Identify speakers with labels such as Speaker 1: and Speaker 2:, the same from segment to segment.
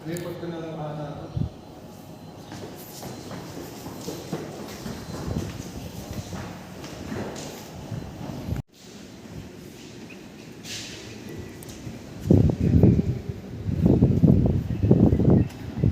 Speaker 1: report ko na lang ata.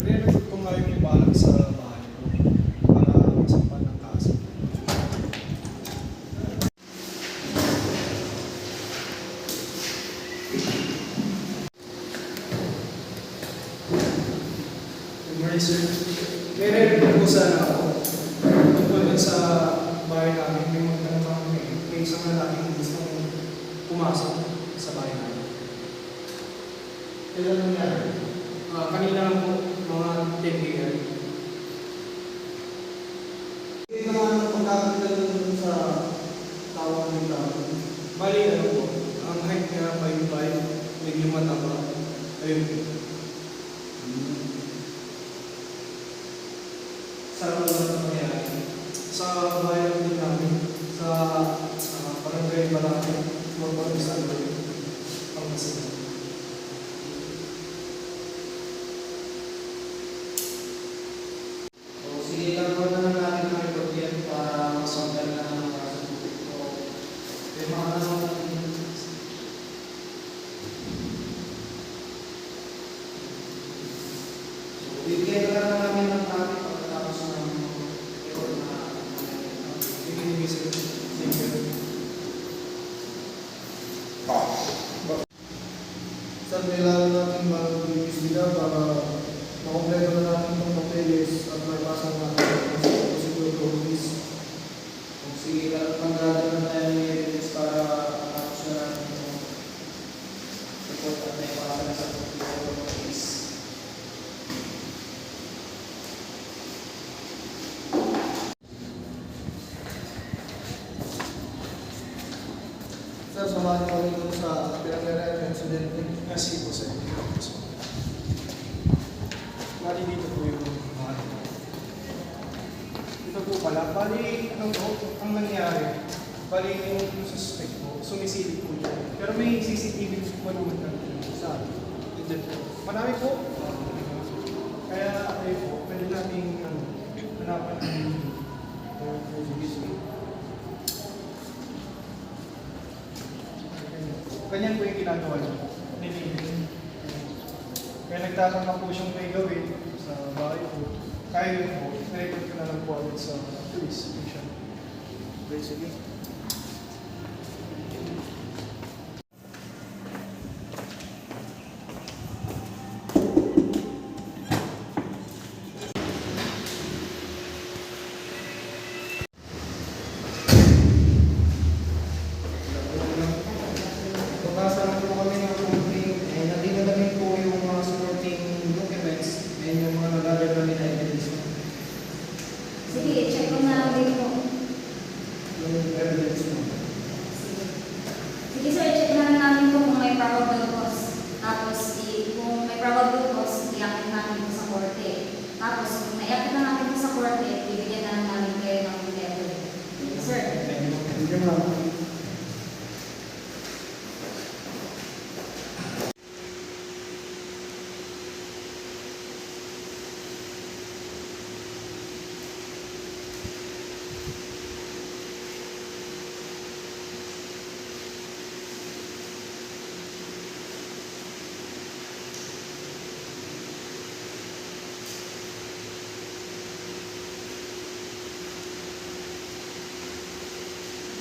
Speaker 1: Re-report ko nga yung ibalag sa bahay ko para masampan ng kaso. Good morning, sir. May re-report po sana ako. Tungkol dun sa bahay namin, may magtanong kami, may isang lalaking gustong pumasok sa bahay namin. Kailan nangyari? Kanina lang po, mga 10 a.m.
Speaker 2: Hindi naman ang pagkakaganda dun sa tawag ng tao.
Speaker 1: Bali, ano po, ang height niya 5'5", medyo mataba. Ayun po.
Speaker 2: Saan mo naman nangyari?
Speaker 1: Sa bayan din namin, sa barangay Balaki, Mormon sa Pangasinan.
Speaker 2: So, sige lang po na lang natin ang report yan para masundal na ng kaso. So, may mga tanong natin. So, bigyan na lang namin ng topic pagkatapos ng report na
Speaker 1: Ibig
Speaker 2: Sir, kailangan natin mag-imbestiga para makompleto na natin itong papeles at may pasang natin sa prosecutor police. Kung sige, pag-gather na tayo ng evidence para matapos na natin itong report at may pasa na sa prosecutor police. Sir, samahan ko rin dun sa pinag-area ng incidente.
Speaker 1: Kasi po sa inyo. Bali dito po yung bahay. Ito po pala, bali ang nangyari, bali yung suspect po, sumisilip po niya. Pero may CCTV po naman natin sa dito po. Marami po. Kaya ayun po, pwede nating hanapan ng ganyan po yung ginagawa niya. Nililin. Kaya nagtatama po siyang may gawin sa bahay po. Kaya yun po, na-report ko na lang po agad sa police station. Okay, sige.
Speaker 2: Pagkasalan po kami ng complaint, nadinalamin po yung mga supporting documents and yung mga nag-gather namin na evidence.
Speaker 3: Sige, check ko na lang din po.
Speaker 2: Yung evidence mo.
Speaker 3: Sige. Sige sir, check na lang namin po kung may probable cause. Tapos, kung may probable cause, i-active namin po sa korte. Tapos, kung na-active na namin po sa korte, bibigyan na lang namin kayo ng letter. Sige sir.
Speaker 2: Thank you, ma'am.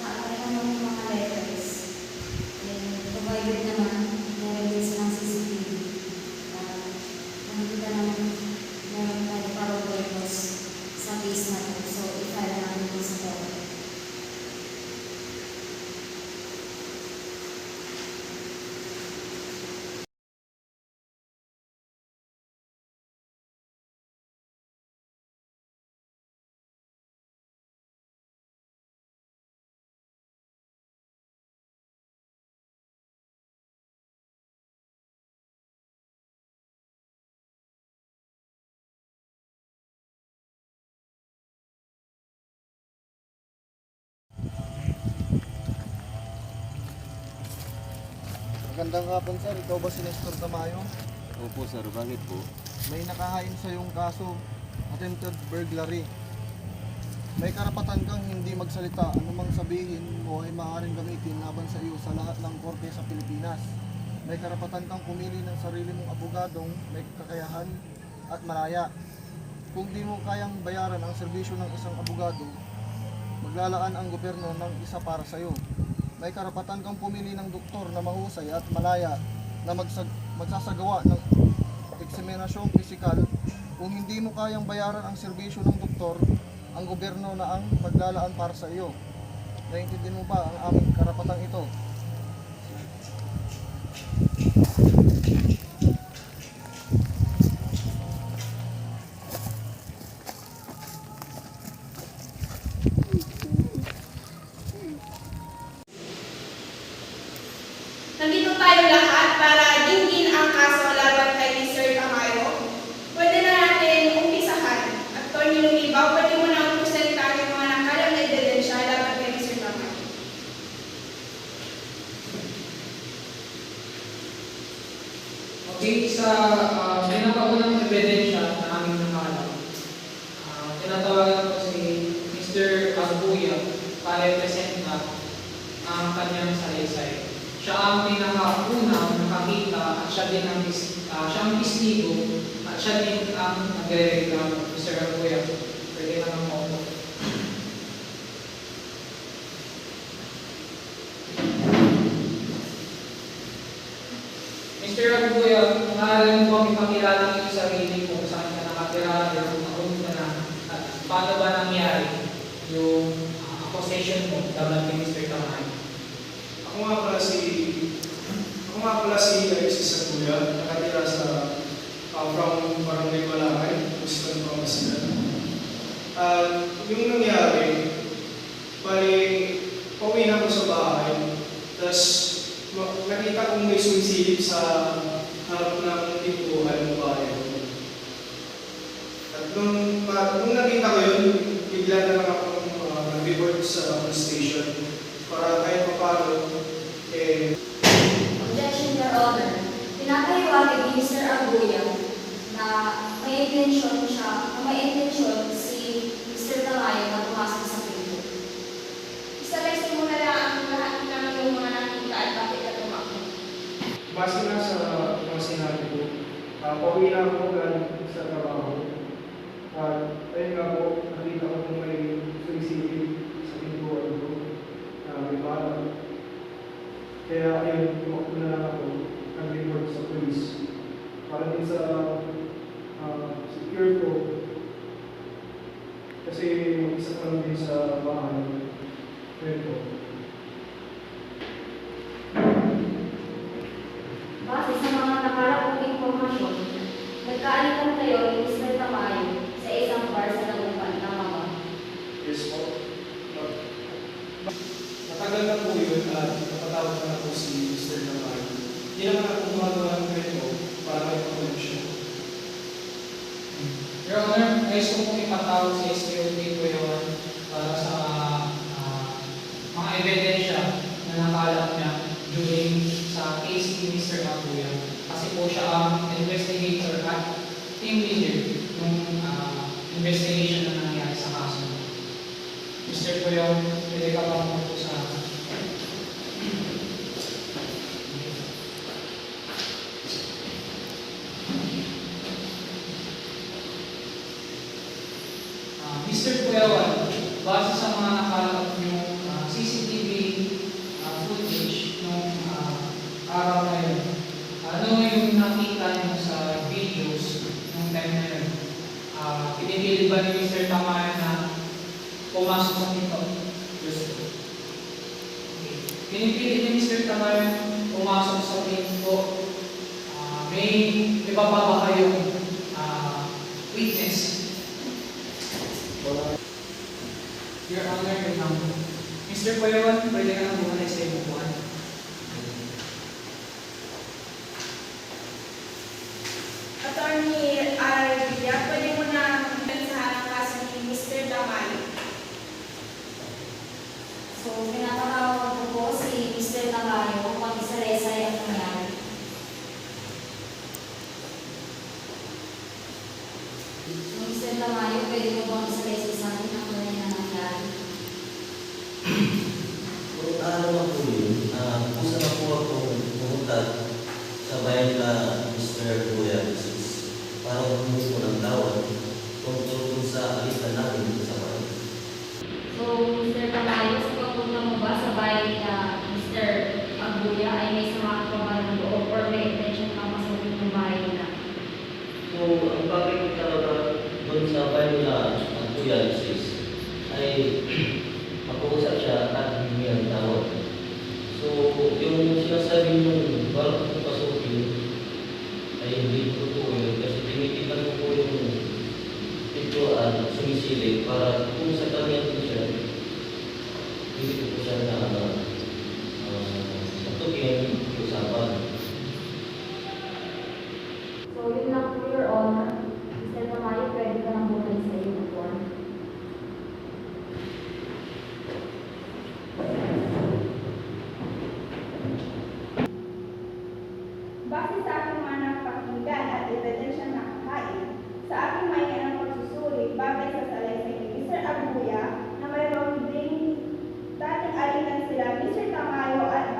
Speaker 3: Nakakaya naman yung mga letters. And provided naman, evidence ng CCTV. Nakikita naman meron tayo probable cause sa case na to. So, i-file namin po sa korte.
Speaker 2: Magandang hapon, sir. Ikaw ba si Nestor Tamayo?
Speaker 4: Opo sir, bakit po?
Speaker 2: may nakahain sa iyong kaso, attempted burglary. May karapatan kang hindi magsalita. Anumang sabihin mo ay maaaring gamitin laban sa iyo sa lahat ng korte sa Pilipinas. May karapatan kang pumili ng sarili mong abogadong may kakayahan at malaya. Kung di mo kayang bayaran ang serbisyo ng isang abogado, maglalaan ang gobyerno ng isa para sa iyo. May karapatan kang pumili ng doktor na mahusay at malaya na magsasagawa ng eksaminasyong pisikal. Kung hindi mo kayang bayaran ang serbisyo ng doktor, ang gobyerno na ang maglalaan para sa iyo. Naiintindihan mo ba ang aming karapatang ito?
Speaker 4: Nandito tayo lahat para dinggin ang kaso laban kay Mr. Tamayo. Pwede na natin umpisahan. Attorney Lumibaw, pwede mo na presentahan yung mga nakalang ebidensya laban kay Mr. Tamayo.
Speaker 5: Okay, sa pinakaunang ebidensya na aming nakalam, tinatawagan ko si Mr. Abuya para i-presenta ang kanyang salaysay. Siya ang pinakaunang nakakita at siya din ang siyang testigo at siya din ang nagre-reklamo. Mr. Abuya, pwede ka nang maupo. Mr. Abuya, maaaring mo ipakilala ng iyong sarili kung saan ka nakatira, ilang taon ka na, at paano ba nangyari yung accusation mo laban kay Mr. Tamayo?
Speaker 1: Ako nga pala si Alexis Sakuya, nakatira sa from Barangay Malakay, Houston, Pangasinan. Yung nangyari, bali, pauwi na ako sa bahay, tapos nakita kong may sumisilip sa harap ng pintuan ng bahay ko. At nung nakita ko yun, bigla na lang akong nag-report sa police station para kahit paano,
Speaker 3: Objection, Your Honor. Pinapaliwanag ni Mr. Aguya na may intensyon si Mr. Tamayo na pumasok sa pinto.
Speaker 4: Isalaysay mo na lang ang lahat ng iyong mga nakita at bakit ka tumakbo.
Speaker 1: base na sa mga sinabi ko, pauwi na ako galing sa trabaho. Ayun nga po, nakita ko kung may sumisilip sa pintuan ko na may bala. Kaya ayun, tumakbo na lang ako, nag-report sa police. Para din sa secure ko, kasi mag-isa ko lang din sa bahay. Ayun po.
Speaker 3: Base sa mga nakalapong impormasyon, nagkaalitan kayo ni Mr. Tamayo sa isang bar sa Dagupan, tama ba?
Speaker 1: Yes po. Matagal na po yun at napatawag na po si Mr. Tamayo. Hindi naman ako gumagawa ng ganito para may promotion.
Speaker 5: Your Honor, guys, kung pong ipatawag sa SQD po yun para sa mga ebidensya na nakalap niya during sa case ni Mr. Abuya. Kasi po siya ang investigator at team leader ng investigation na nangyari sa kaso. Mr. Puyo, pwede ka pa po sa Mr. Puyawan, base sa mga nakalap yung CCTV footage nung araw na yun, ano yung nakita niyo sa videos nung time na yun? Pinipili ba ni Mr. Tamayo na pumasok sa pinto? Yes. Okay. Pinipili ni Mr. Tamayo pumasok sa pinto. May iba pa ba kayong witness? Your Honor, your number. Mr. Puyawan, pwede ka nang bumanay sa iyong buwan.
Speaker 4: Attorney Arvilla, pwede mo na pensahan ang kaso ni Mr. Tamayo.
Speaker 3: So, pinatawag ko po si Mr. Tamayo upang isalaysay ang nangyari. Mr. Tamayo, pwede mo bang isalaysay sa akin ang tunay na nangyari?
Speaker 6: Kung ano man po yun, kusa na po ako pumunta sa bayan na Mr. Royal para humingi po ng tawad tungkol sa alitan namin dito sa bayan.
Speaker 3: So, Mr. Tamayo, sa pagpunta mo ba sa bahay na Mr. Aguya ay may sama ka ba ng loob or may intention kang masukin ng bahay nila?
Speaker 6: So, ang bagay ko talaga doon sa bayan na Royal ay makausap siya at humingi ng tawad. So, yung sinasabi nung bago kong pasukin ay hindi ko po yun kasi tinitignan ko po yung pintuan sumisilip para kung sa kanya po siya, hindi ko po siya na matukin usapan.
Speaker 3: So, yun lang po, Your Honor. Mr. Tamayo, pwede ka nang bumalik sa iyo ng buwan.
Speaker 4: Base sa aking mga napakinggan at ebidensyang nakakain, sa aking maingat pagsusuri bagay sa salaysay ni Mr. Aguya na mayroong ding dating alitan sila Mr. Tamayo at